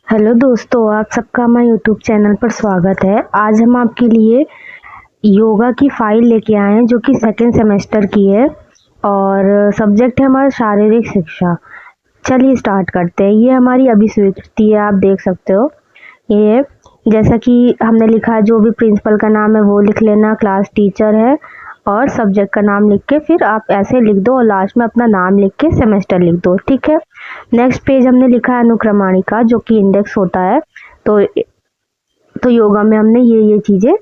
Hello दोस्तों, आप सबका हमारे यूट्यूब चैनल पर स्वागत है। आज हम आपके लिए योगा की फाइल लेके आए हैं जो कि सेकंड सेमेस्टर की है और सब्जेक्ट है हमारा शारीरिक शिक्षा। चलिए स्टार्ट करते हैं। ये हमारी अभी स्वीकृति है, आप देख सकते हो। ये जैसा कि हमने लिखा है, जो भी प्रिंसिपल का नाम है वो लिख लेना, क्लास टीचर है और सब्जेक्ट का नाम लिख के फिर आप ऐसे लिख दो और लास्ट में अपना नाम लिख के सेमेस्टर लिख दो, ठीक है। नेक्स्ट पेज हमने लिखा है अनुक्रमणिका, जो कि इंडेक्स होता है। तो योगा में हमने ये चीज़ें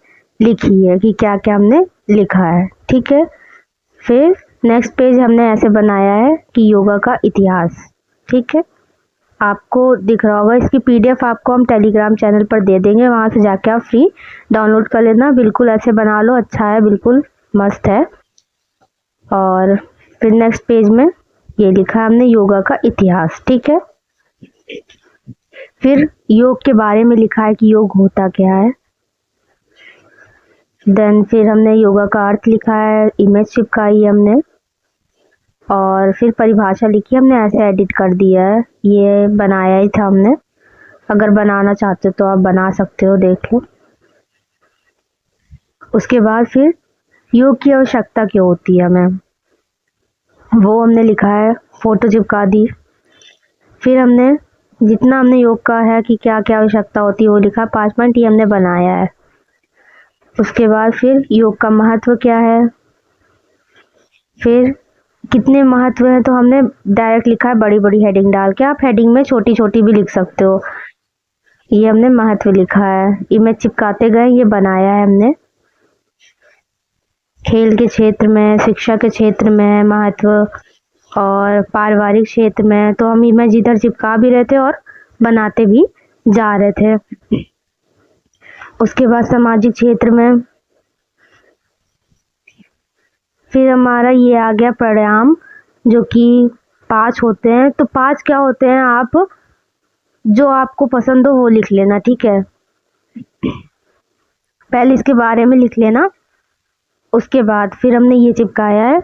लिखी है कि क्या क्या हमने लिखा है, ठीक है। फिर नेक्स्ट पेज हमने ऐसे बनाया है कि योगा का इतिहास, ठीक है। आपको दिख रहा होगा, इसकी पीडीएफ आपको हम टेलीग्राम चैनल पर दे देंगे, वहाँ से जाके आप फ्री डाउनलोड कर लेना। बिल्कुल ऐसे बना लो, अच्छा है, बिल्कुल मस्त है। और फिर नेक्स्ट पेज में ये लिखा है हमने योगा का इतिहास, ठीक है। फिर योग के बारे में लिखा है कि योग होता क्या है। देन फिर हमने योगा का अर्थ लिखा है, इमेज चिपकाई है हमने और फिर परिभाषा लिखी हमने, ऐसे एडिट कर दिया है। ये बनाया ही था हमने, अगर बनाना चाहते हो तो आप बना सकते हो, देख लो। उसके बाद फिर योग की आवश्यकता क्यों होती है हमें, वो हमने लिखा है, फोटो चिपका दी। फिर हमने जितना हमने योग का है कि क्या क्या आवश्यकता होती है वो लिखा, 5 पॉइंट ये हमने बनाया है। उसके बाद फिर योग का महत्व क्या है, फिर कितने महत्व है, तो हमने डायरेक्ट लिखा है बड़ी बड़ी हेडिंग डाल के। आप हेडिंग में छोटी छोटी भी लिख सकते हो। ये हमने महत्व लिखा है, इमेज चिपकाते गए, ये बनाया है हमने। खेल के क्षेत्र में, शिक्षा के क्षेत्र में महत्व और पारिवारिक क्षेत्र में, तो हम इमेज इधर चिपका भी रहे थे और बनाते भी जा रहे थे। उसके बाद सामाजिक क्षेत्र में फिर हमारा ये आ गया प्राणायाम, जो कि 5 होते हैं। तो 5 क्या होते हैं, आप जो आपको पसंद हो वो लिख लेना, ठीक है। पहले इसके बारे में लिख लेना। उसके बाद फिर हमने ये चिपकाया है,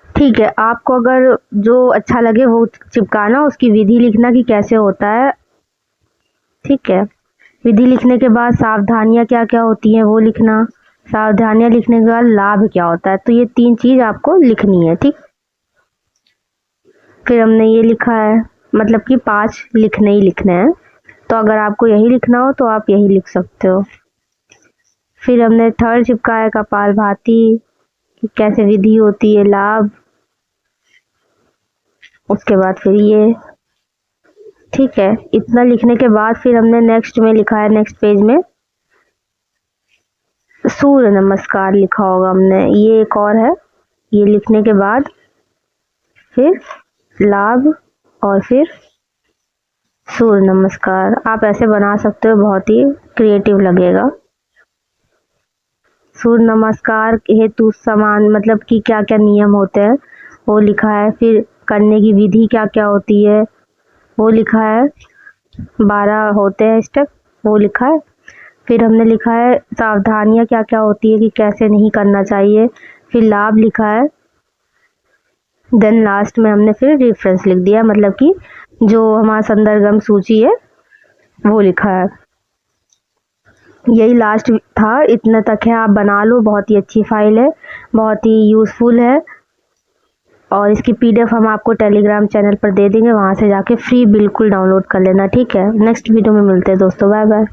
ठीक है। आपको अगर जो अच्छा लगे वो चिपकाना, उसकी विधि लिखना कि कैसे होता है, ठीक है। विधि लिखने के बाद सावधानियां क्या क्या होती हैं वो लिखना। सावधानियां लिखने के बाद लाभ क्या होता है, तो ये 3 चीज आपको लिखनी है, ठीक। फिर हमने ये लिखा है, मतलब कि 5 लिखने ही लिखने हैं, तो अगर आपको यही लिखना हो तो आप यही लिख सकते हो। फिर हमने थर्ड चिपकाया कपालभाति, कि कैसे विधि होती है, लाभ। उसके बाद फिर ये, ठीक है। इतना लिखने के बाद फिर हमने नेक्स्ट में लिखा है, नेक्स्ट पेज में सूर्य नमस्कार लिखा होगा हमने, ये एक और है। ये लिखने के बाद फिर लाभ और फिर सूर्य नमस्कार। आप ऐसे बना सकते हो, बहुत ही क्रिएटिव लगेगा। सूर्य नमस्कार हेतु समान, मतलब कि क्या क्या नियम होते हैं वो लिखा है। फिर करने की विधि क्या क्या होती है वो लिखा है, 12 होते हैं स्टेप, वो लिखा है। फिर हमने लिखा है सावधानियां क्या क्या होती है कि कैसे नहीं करना चाहिए। फिर लाभ लिखा है। देन लास्ट में हमने फिर रेफरेंस लिख दिया, मतलब कि जो हमारा संदर्भ सूची है वो लिखा है। यही लास्ट था, इतना तक है। आप बना लो, बहुत ही अच्छी फाइल है, बहुत ही यूज़फुल है और इसकी पीडीएफ हम आपको टेलीग्राम चैनल पर दे देंगे, वहाँ से जाके फ्री बिल्कुल डाउनलोड कर लेना, ठीक है। नेक्स्ट वीडियो में मिलते हैं दोस्तों, बाय बाय।